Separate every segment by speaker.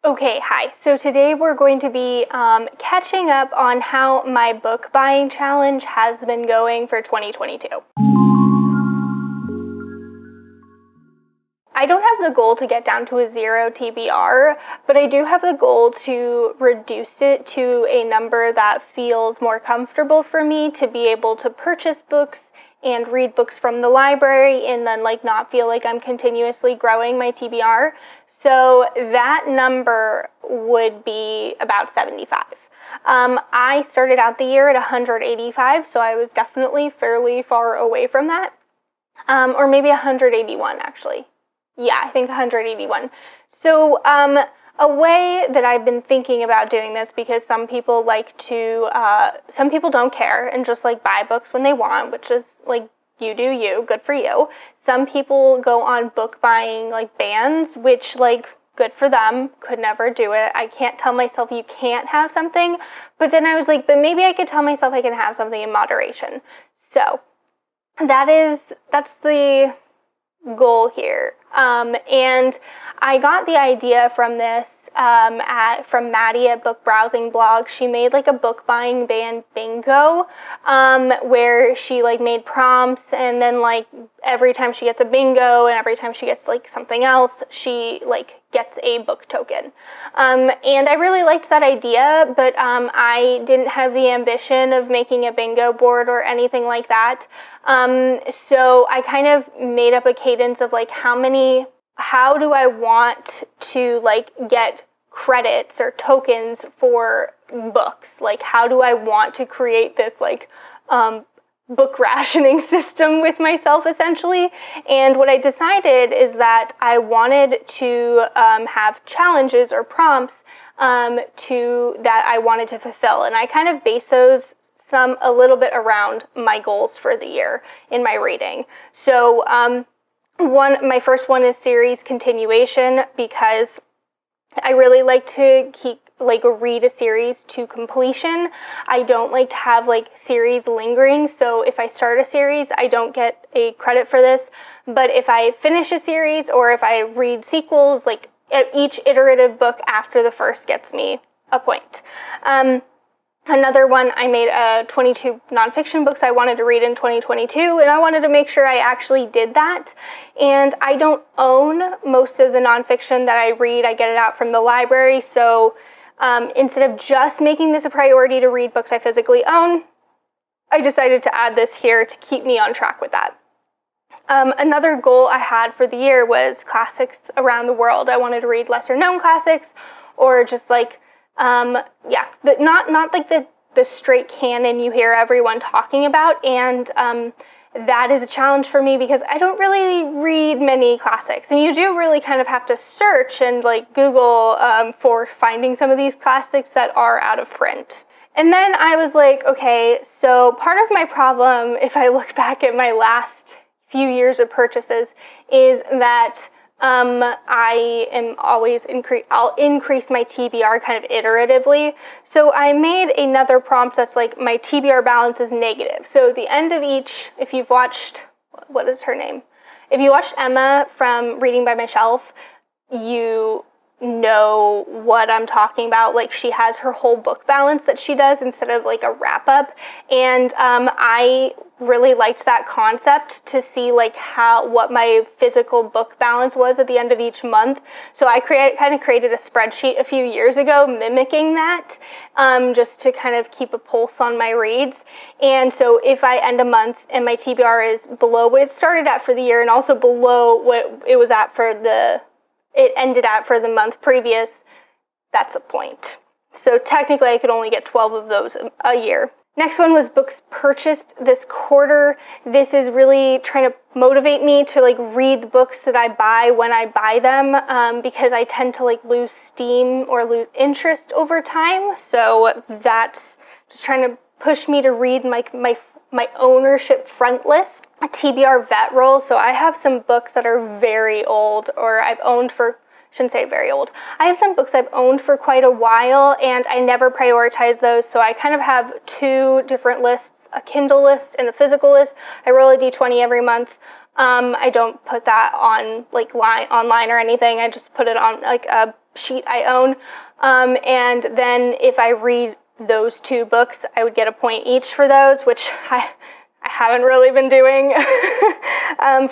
Speaker 1: Okay, hi. So today we're going to be catching up on how my book buying challenge has been going for 2022. I don't have the goal to get down to a 0 TBR, but I do have the goal to reduce it to a number that feels more comfortable for me to be able to purchase books and read books from the library and then not feel like I'm continuously growing my TBR. So that number would be about 75. I started out the year at 185, so I was definitely fairly far away from that. Or maybe 181, actually. Yeah, I think 181. So a way that I've been thinking about doing this, because some people don't care and just buy books when they want, which is you do you, good for you. Some people go on book buying bans, which good for them, could never do it. I can't tell myself you can't have something, but then I was but maybe I could tell myself I can have something in moderation. So that's the goal here. And I got the idea from this from Maddie at Book Browsing Blog. She made a book buying ban bingo, where she made prompts, and then every time she gets a bingo and every time she gets something else, she gets a book token. And I really liked that idea, but I didn't have the ambition of making a bingo board or anything like that. So I kind of made up a cadence of how do I want to get credits or tokens for books? How do I want to create this book rationing system with myself, essentially? And what I decided is that I wanted to have challenges or prompts that I wanted to fulfill, and I kind of base those a little bit around my goals for the year in my reading. So my first one is series continuation, because I really like to read a series to completion. I don't like to have series lingering, so if I start a series, I don't get a credit for this. But if I finish a series or if I read sequels, each iterative book after the first gets me a point. Another one, I made 22 nonfiction books I wanted to read in 2022, and I wanted to make sure I actually did that. And I don't own most of the nonfiction that I read. I get it out from the library, so instead of just making this a priority to read books I physically own, I decided to add this here to keep me on track with that. Another goal I had for the year was classics around the world. I wanted to read lesser known classics, or just not the straight canon you hear everyone talking about, and that is a challenge for me because I don't really read many classics, and you do really kind of have to search and Google for finding some of these classics that are out of print. And then I was okay, so part of my problem, if I look back at my last few years of purchases, is that I am always I'll increase my TBR kind of iteratively. So I made another prompt that's my TBR balance is negative. So at the end of each, if you've watched, what is her name? If you watched Emma from Reading by My Shelf, you know what I'm talking about. She has her whole book balance that she does instead of a wrap up. And I really liked that concept to see what my physical book balance was at the end of each month. So I kind of created a spreadsheet a few years ago mimicking that, just to kind of keep a pulse on my reads. And so if I end a month and my TBR is below what it started at for the year and also below what it was at it ended at for the month previous, that's a point. So technically I could only get 12 of those a year. Next one was books purchased this quarter. This is really trying to motivate me to read the books that I buy when I buy them, because I tend to lose steam or lose interest over time. So that's just trying to push me to read my ownership front list. A TBR vet roll. So I have some books that are very old, or I've owned for, shouldn't say very old. I have some books I've owned for quite a while, and I never prioritize those, so I kind of have two different lists, a Kindle list and a physical list. I roll a d20 every month. I don't put that on like online or anything. I just put it on like a sheet I own. And then if I read those 2 books, I would get a point each for those, which I haven't really been doing.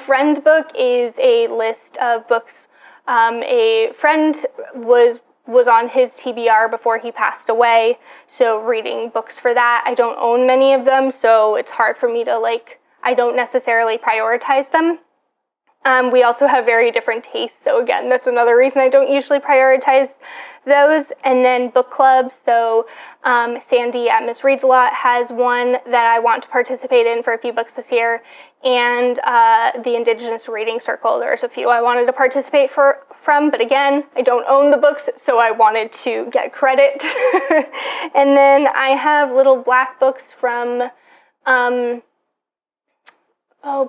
Speaker 1: Friend book is a list of books. A friend was on his TBR before he passed away, so reading books for that. I don't own many of them, so it's hard for me to I don't necessarily prioritize them. We also have very different tastes, so again, that's another reason I don't usually prioritize those. And then book clubs, so Sandy at Miss Reads a Lot has one that I want to participate in for a few books this year, and the Indigenous Reading Circle, there's a few I wanted to participate from, but again, I don't own the books, so I wanted to get credit. And then I have little black books from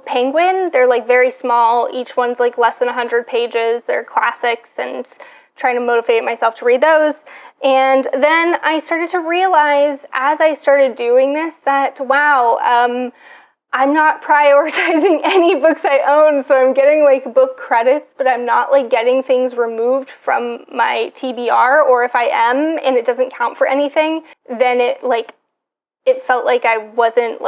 Speaker 1: Penguin. They're like very small. Each one's like less than 100 pages. They're classics, and trying to motivate myself to read those. And then I started to realize as I started doing this that, wow, I'm not prioritizing any books I own. So I'm getting like book credits, but I'm not like getting things removed from my TBR, or if I am and it doesn't count for anything, then it felt like I wasn't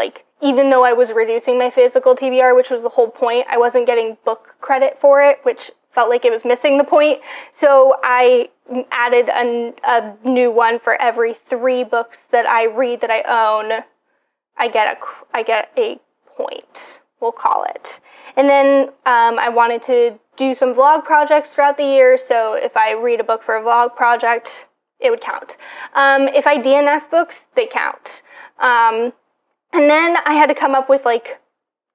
Speaker 1: even though I was reducing my physical TBR, which was the whole point, I wasn't getting book credit for it, which felt like it was missing the point. So I added a new one for every 3 books that I read that I own. I get a point, we'll call it. And then I wanted to do some vlog projects throughout the year, so if I read a book for a vlog project, it would count. If I DNF books, they count. And then I had to come up with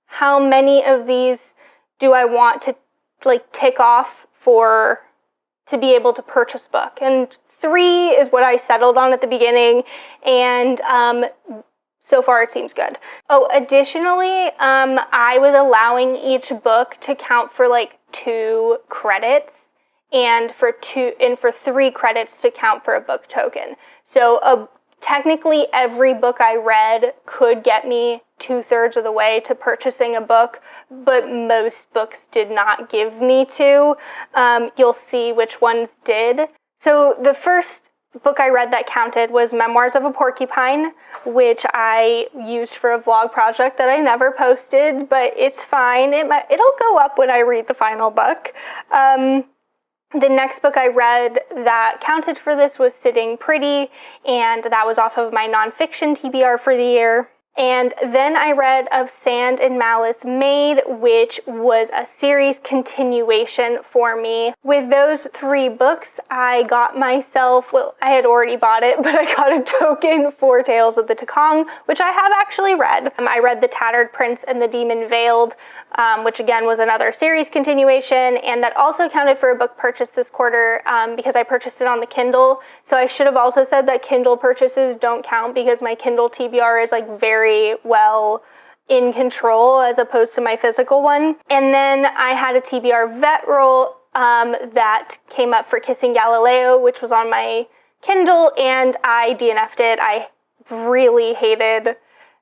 Speaker 1: how many of these do I want to tick off to be able to purchase book. And 3 is what I settled on at the beginning, and so far it seems good. Oh, additionally, I was allowing each book to count for 2 credits, and for 3 credits to count for a book token. So technically, every book I read could get me 2/3 of the way to purchasing a book, but most books did not give me 2. You'll see which ones did. So the first book I read that counted was Memoirs of a Porcupine, which I used for a vlog project that I never posted, but it's fine. It'll go up when I read the final book. The next book I read that counted for this was Sitting Pretty, and that was off of my nonfiction TBR for the year. And then I read Of Sand and Malice Made, which was a series continuation for me. With those 3 books, I got myself, I had already bought it, but I got a token for Tales of the Takong, which I have actually read. I read The Tattered Prince and the Demon Veiled, which again was another series continuation, and that also counted for a book purchase this quarter because I purchased it on the Kindle. So I should have also said that Kindle purchases don't count because my Kindle TBR is very well in control as opposed to my physical one. And then I had a TBR vet roll that came up for Kissing Galileo, which was on my Kindle, and I DNF'd it. I really hated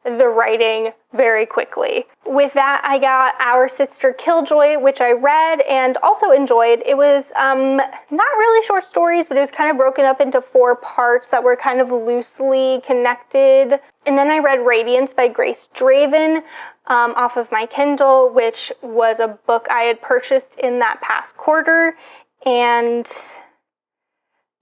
Speaker 1: the writing very quickly. With that, I got Our Sister Killjoy, which I read and also enjoyed. It was not really short stories, but it was kind of broken up into 4 parts that were kind of loosely connected. And then I read Radiance by Grace Draven off of my Kindle, which was a book I had purchased in that past quarter. And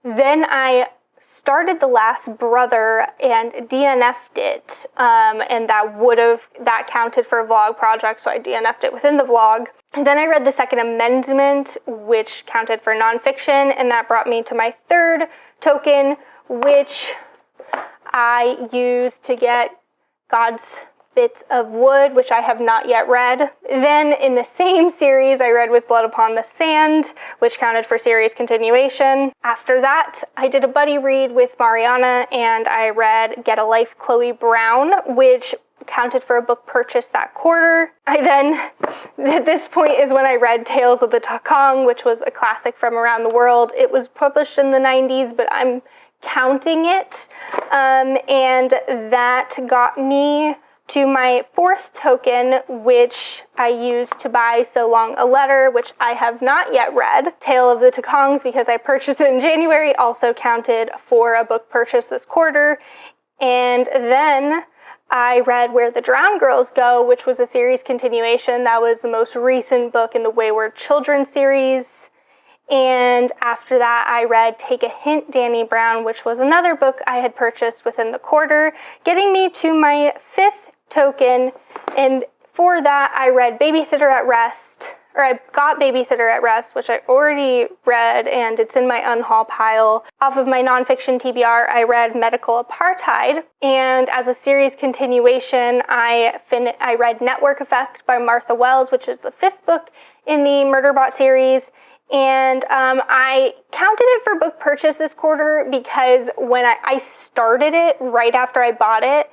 Speaker 1: then I started The Last Brother and DNF'd it, and that counted for a vlog project, so I DNF'd it within the vlog. And then I read The Second Amendment, which counted for nonfiction, and that brought me to my 3rd token, which I used to get God's Bits of Wood, which I have not yet read. Then in the same series, I read With Blood Upon the Sand, which counted for series continuation. After that, I did a buddy read with Mariana, and I read Get a Life, Chloe Brown, which counted for a book purchase that quarter. At this point is when I read Tales of the Takong, which was a classic from around the world. It was published in the 90s, but I'm counting it, and that got me to my fourth token, which I used to buy So Long a Letter, which I have not yet read. Tale of the Takongs, because I purchased it in January, also counted for a book purchase this quarter. And then I read Where the Drowned Girls Go, which was a series continuation. That was the most recent book in the Wayward Children series. And after that, I read Take a Hint, Danny Brown, which was another book I had purchased within the quarter, getting me to my fifth token. And for that, I read Babysitter at Rest, or I got Babysitter at Rest, which I already read, and it's in my unhaul pile. Off of my nonfiction TBR, I read Medical Apartheid, and as a series continuation, I read Network Effect by Martha Wells, which is the fifth book in the Murderbot series. And I counted it for book purchase this quarter because when I started it right after I bought it,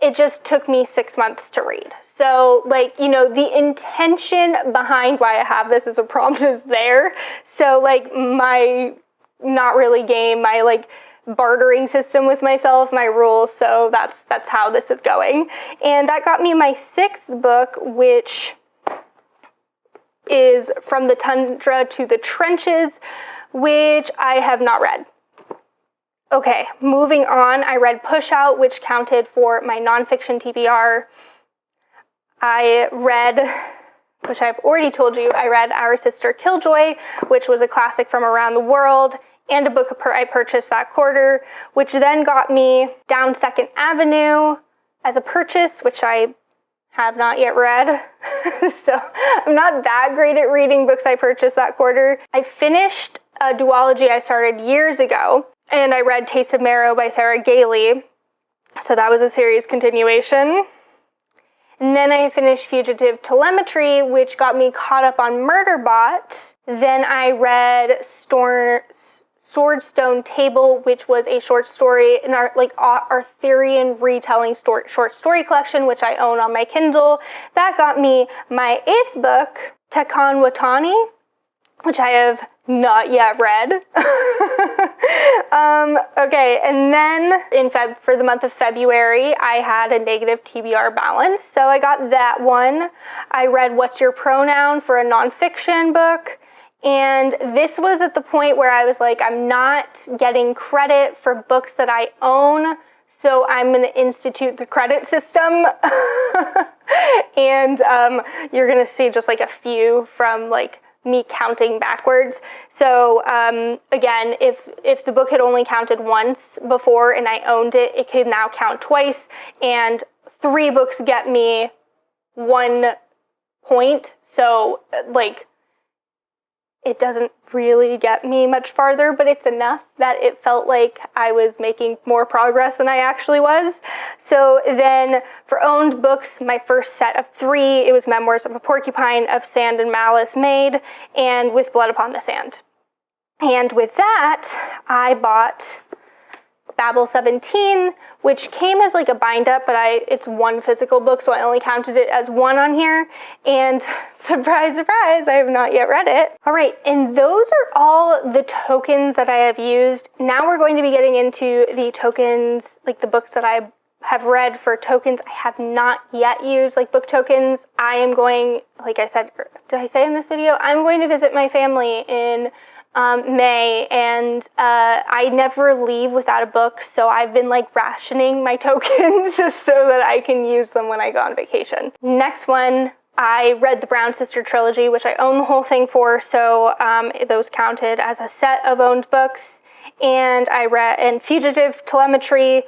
Speaker 1: it just took me 6 months to read. So, like, you know, the intention behind why I have this as a prompt is there. So, like, my not really game, my, like, bartering system with myself, my rules, so that's how this is going. And that got me my sixth book, which is From the Tundra to the Trenches, which I have not read. Okay, moving on, I read Push Out, which counted for my nonfiction TBR. I read, which I've already told you, I read Our Sister Killjoy, which was a classic from around the world, and a book I purchased that quarter, which then got me Down Second Avenue as a purchase, which I have not yet read. So I'm not that great at reading books I purchased that quarter. I finished a duology I started years ago, and I read Taste of Marrow by Sarah Gailey. So that was a series continuation. And then I finished Fugitive Telemetry, which got me caught up on Murderbot. Then I read Swordstone Table, which was a short story in our Arthurian retelling short story collection, which I own on my Kindle. That got me my eighth book, Tekon Watani, which I have not yet read. Okay, and then for the month of February, I had a negative TBR balance, so I got that one. I read What's Your Pronoun for a nonfiction book. And this was at the point where I was like, I'm not getting credit for books that I own, so I'm going to institute the credit system. And you're going to see just like a few from like me counting backwards. So again, if the book had only counted once before and I owned it, it could now count twice. And 3 books get me 1 point. So like, it doesn't really get me much farther, but it's enough that it felt like I was making more progress than I actually was. So then for owned books, my first set of 3, it was Memoirs of a Porcupine, Of Sand and Malice Made, and With Blood Upon the Sand. And with that, I bought Babel 17, which came as like a bind up, but it's 1 physical book, so I only counted it as 1 on here. And surprise, surprise, I have not yet read it. All right, and those are all the tokens that I have used. Now we're going to be getting into the tokens, like the books that I have read for tokens I have not yet used, like book tokens. I am going, like I said, did I say in this video? I'm going to visit my family in May, and I never leave without a book, so I've been like rationing my tokens so that I can use them when I go on vacation. Next one, I read the Brown Sister trilogy, which I own the whole thing for, so those counted as a set of owned books. And I read Fugitive Telemetry,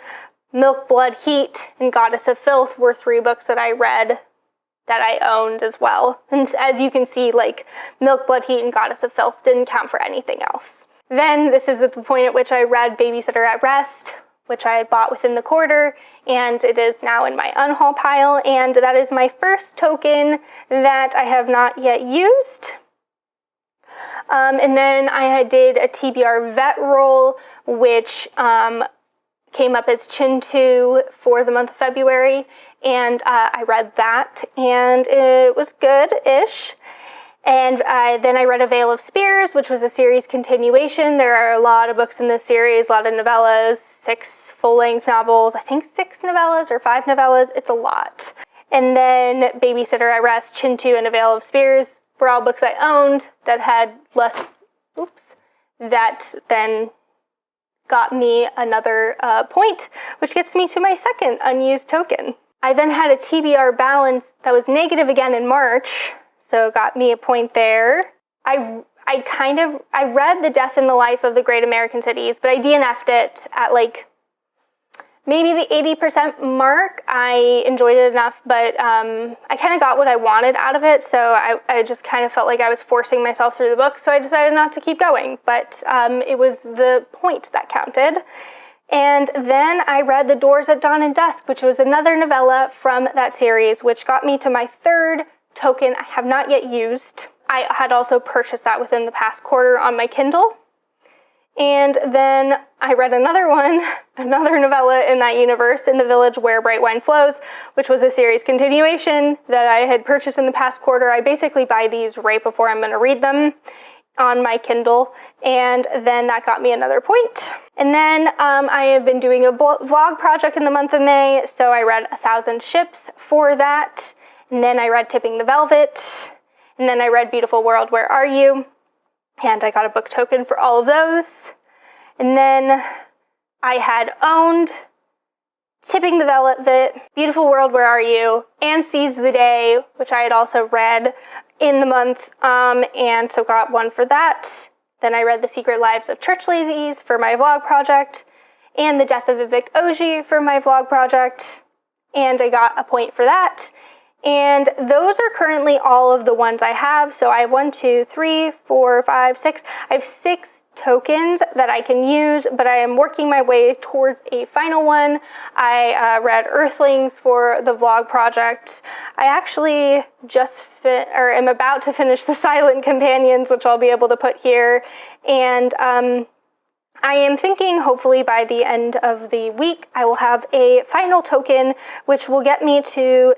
Speaker 1: Milk, Blood, Heat, and Goddess of Filth were 3 books that I read that I owned as well. And as you can see, like, Milk, Blood, Heat, and Goddess of Filth didn't count for anything else. Then this is at the point at which I read Babysitter at Rest, which I had bought within the quarter, and it is now in my unhaul pile, and that is my first token that I have not yet used. And then I did a TBR vet roll, which came up as Chintu for the month of February, and I read that, and it was good-ish. And then I read A Veil of Spears, which was a series continuation. There are a lot of books in this series, a lot of novellas, 6 full-length novels, I think 6 novellas or 5 novellas. It's a lot. And then Babysitter at Rest, Chintu, and A Veil of Spears were all books I owned that had less, that then got me another point, which gets me to my second unused token. I then had a TBR balance that was negative again in March, so it got me a point there. I read The Death and the Life of the Great American Cities, but I DNF'd it at like maybe the 80% mark. I enjoyed it enough, but I kind of got what I wanted out of it, so I just kind of felt like I was forcing myself through the book, so I decided not to keep going, but it was the point that counted. And then I read The Doors at Dawn and Dusk, which was another novella from that series, which got me to my third token I have not yet used. I had also purchased that within the past quarter on my Kindle. And then I read another novella in that universe, In the Village Where Bright Wine Flows, which was a series continuation that I had purchased in the past quarter. I basically buy these right before I'm going to read them on my Kindle, and then that got me another point. And then I have been doing a vlog project in the month of May, so I read 1,000 Ships for that, and then I read Tipping the Velvet, and then I read Beautiful World, Where Are You? And I got a book token for all of those. And then I had owned Tipping the Velvet, Beautiful World, Where Are You? And Seize the Day, which I had also read in the month, and so got one for that. Then I read The Secret Lives of Church Lazies for my vlog project, and The Death of Vivek Oji for my vlog project, and I got a point for that. And those are currently all of the ones I have. So I have 1, 2, 3, 4, 5, 6. I have 6 tokens that I can use, but I am working my way towards a final one. I read Earthlings for the vlog project. I actually am about to finish The Silent Companions, which I'll be able to put here. And I am thinking hopefully by the end of the week, I will have a final token, which will get me to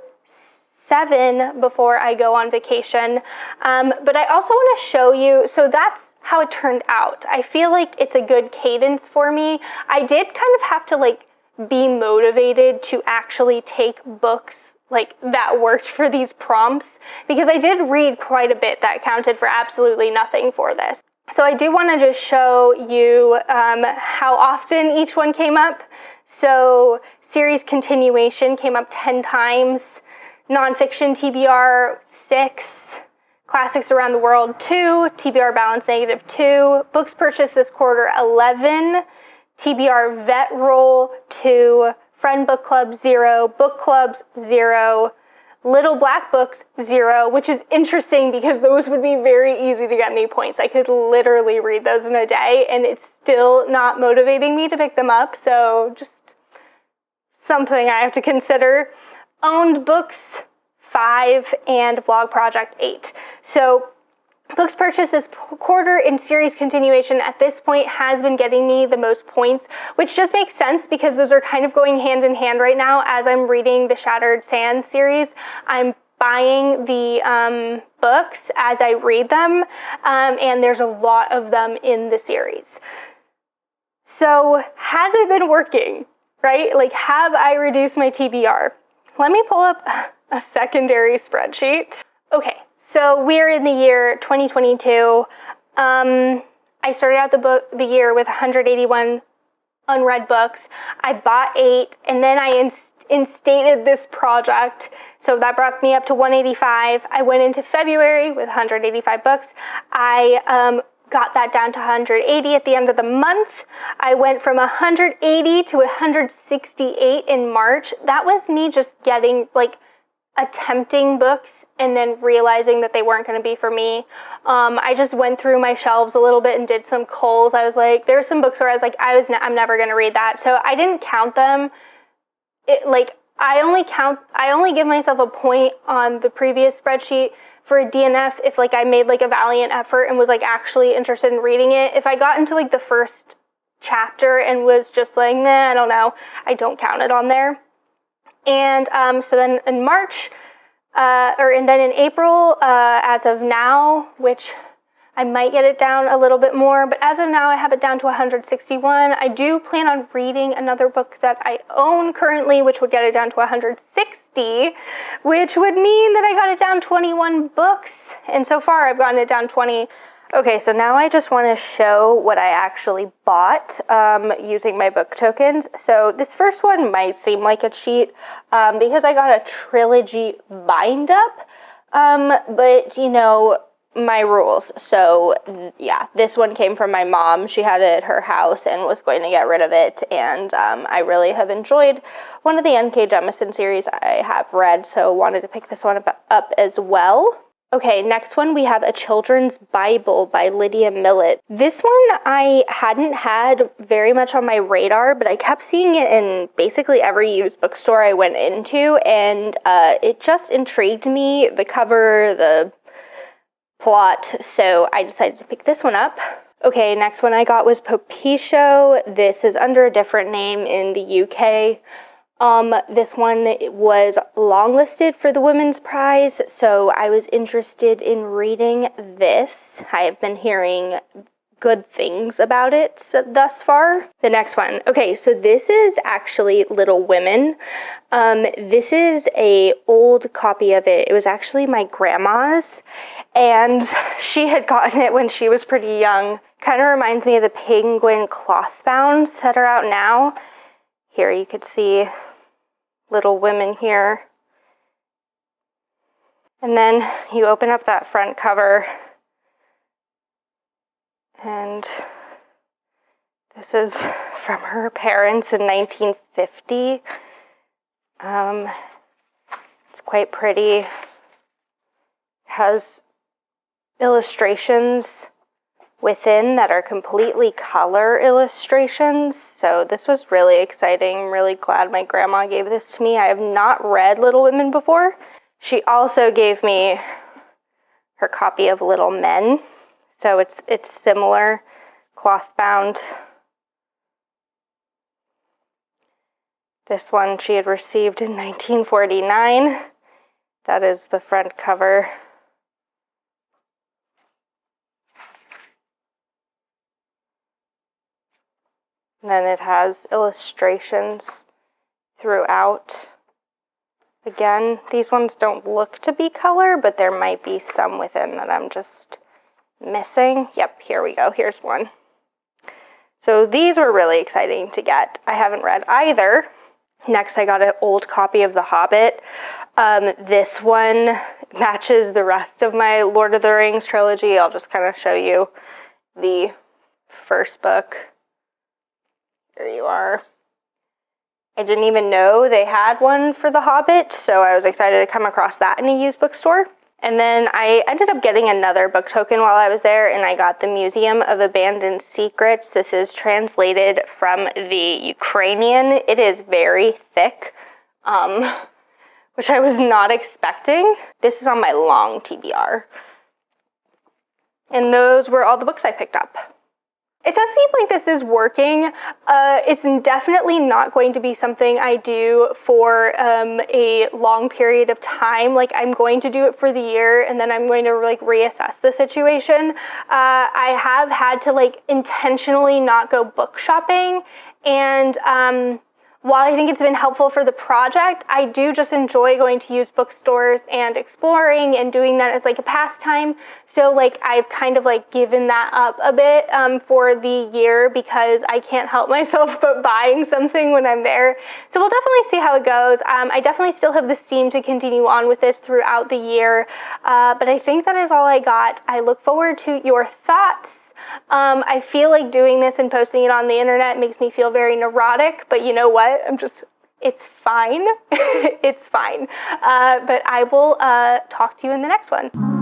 Speaker 1: 7 before I go on vacation. But I also want to show you, so that's how it turned out. I feel like it's a good cadence for me. I did kind of have to like be motivated to actually take books like that worked for these prompts, because I did read quite a bit that counted for absolutely nothing for this. So I do want to just show you how often each one came up. So series continuation came up 10 times, nonfiction TBR 6, classics around the world 2, TBR balance -2, books purchased this quarter 11, TBR vet roll 2, friend book club 0, book clubs 0, little black books 0, which is interesting because those would be very easy to get me points. I could literally read those in a day and it's still not motivating me to pick them up, so just something I have to consider. Owned books 5 and vlog project 8. So books purchased this quarter in series continuation at this point has been getting me the most points, which just makes sense because those are kind of going hand in hand right now. As I'm reading the Shattered Sands series, I'm buying the books as I read them, and there's a lot of them in the series. So has it been working, right? Like, have I reduced my TBR? Let me pull up a secondary spreadsheet. Okay, so we're in the year 2022. I started out the year with 181 unread books. I bought 8, and then I instated this project, so that brought me up to 185. I went into February with 185 books. I got that down to 180 at the end of the month. I went from 180 to 168 in March. That was me just getting, attempting books and then realizing that they weren't going to be for me. I just went through my shelves a little bit and did some culls. I was like, there's some books where I was like, I'm never going to read that. So I didn't count them. I only give myself a point on the previous spreadsheet for a DNF if I made a valiant effort and was actually interested in reading it. If I got into the first chapter and was just nah, I don't know, I don't count it on there. And so then in March, and then in April, as of now, which I might get it down a little bit more, but as of now I have it down to 161. I do plan on reading another book that I own currently, which would get it down to 160, which would mean that I got it down 21 books, and so far I've gotten it down 20. Okay, so now I just want to show what I actually bought using my book tokens. So this first one might seem like a cheat because I got a trilogy bind up, but you know, my rules. So yeah, this one came from my mom. She had it at her house and was going to get rid of it, and I really have enjoyed one of the N.K. Jemisin series I have read, so wanted to pick this one up as well. Okay, next one we have A Children's Bible by Lydia Millet. This one I hadn't had very much on my radar, but I kept seeing it in basically every used bookstore I went into, and it just intrigued me, the cover, the plot, so I decided to pick this one up. Okay, next one I got was Popicio. This is under a different name in the UK. This one was longlisted for the Women's Prize, so I was interested in reading this. I have been hearing good things about it thus far. The next one. Okay, so this is actually Little Women. This is a old copy of it. It was actually my grandma's, and she had gotten it when she was pretty young. Kind of reminds me of the Penguin cloth bounds that are out now. Here you could see Little Women here. And then you open up that front cover, and this is from her parents in 1950. It's quite pretty. It has illustrations within that are completely color illustrations, so this was really exciting. I'm really glad my grandma gave this to me. I have not read Little Women before. She also gave me her copy of Little Men, so it's similar, cloth bound. This one she had received in 1949. That is the front cover. And then it has illustrations throughout. Again, these ones don't look to be color, but there might be some within that I'm just missing. Yep, here we go. Here's one. So these were really exciting to get. I haven't read either. Next, I got an old copy of The Hobbit. This one matches the rest of my Lord of the Rings trilogy. I'll just kind of show you the first book. Here you are. I didn't even know they had one for The Hobbit, so I was excited to come across that in a used bookstore. And then I ended up getting another book token while I was there, and I got the Museum of Abandoned Secrets. This is translated from the Ukrainian. It is very thick, which I was not expecting. This is on my long TBR. And those were all the books I picked up. It does seem like this is working. It's definitely not going to be something I do for a long period of time. Like, I'm going to do it for the year, and then I'm going to like reassess the situation. I have had to like intentionally not go book shopping, and while I think it's been helpful for the project, I do just enjoy going to used bookstores and exploring and doing that as like a pastime. So like I've kind of like given that up a bit for the year because I can't help myself but buying something when I'm there. So we'll definitely see how it goes. I definitely still have the steam to continue on with this throughout the year. But I think that is all I got. I look forward to your thoughts. I feel like doing this and posting it on the internet makes me feel very neurotic, but you know what? It's fine. It's fine. But I will talk to you in the next one.